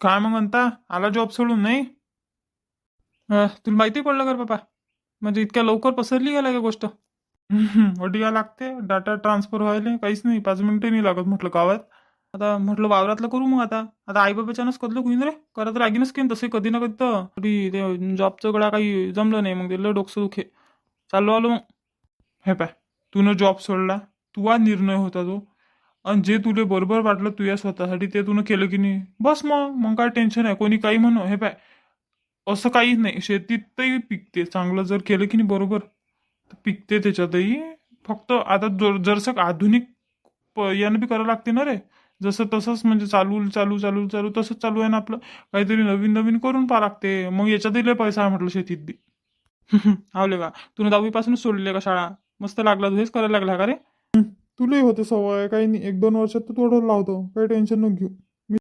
काय मग म्हणता, आला जॉब सोडून नाही? तुला माहिती पडलं का रे बाबा? म्हणजे इतक्या लवकर पसरली गेला का गोष्ट? वडिया लागते डाटा ट्रान्सफर व्हायला काहीच नाही, 5 मिनिटं नाही लागत म्हटलं गावात. आता म्हटलं वावरातलं करू मग. आता आता आई बाबाच्यानंच कदलं होईन रे, करत लागेनच की तसे कधी ना कधी तर कधी ते जॉबचं गळा काही जमलं नाही, मग दिलं डोकं दुखे. चाललो आलो मग. हे पाय, तू न जॉब सोडला, तुझा निर्णय होता तो. आणि जे तुले बरोबर वाटलं तुझ्या स्वतःसाठी ते तुनं केलं की नाही, बस मग काय टेन्शन आहे. कोणी काही म्हणो, हे पाय, असं काहीच नाही. शेतीतही पिकते चांगलं जर केलं की नाही बरोबर, तर पिकते त्याच्यातही. फक्त आता जरसं आधुनिक यानं बी करावं लागते ना रे. जसं तसंच म्हणजे चालू चालू चालू चालू तसंच चालू आहे ना आपलं. काहीतरी नवीन नवीन करून पाहा लागते, मग याच्यातही लय पैसा आहे म्हटलं शेतीत बी. आवले का, तुला 10वी पासूनच सोडले का शाळा? मस्त लागला, तू हेच करायला लागला का रे? तुलाही होते सवय काही नाही, 1-2 वर्षात तू थोडं लावतो, काही टेन्शन नको घेऊ.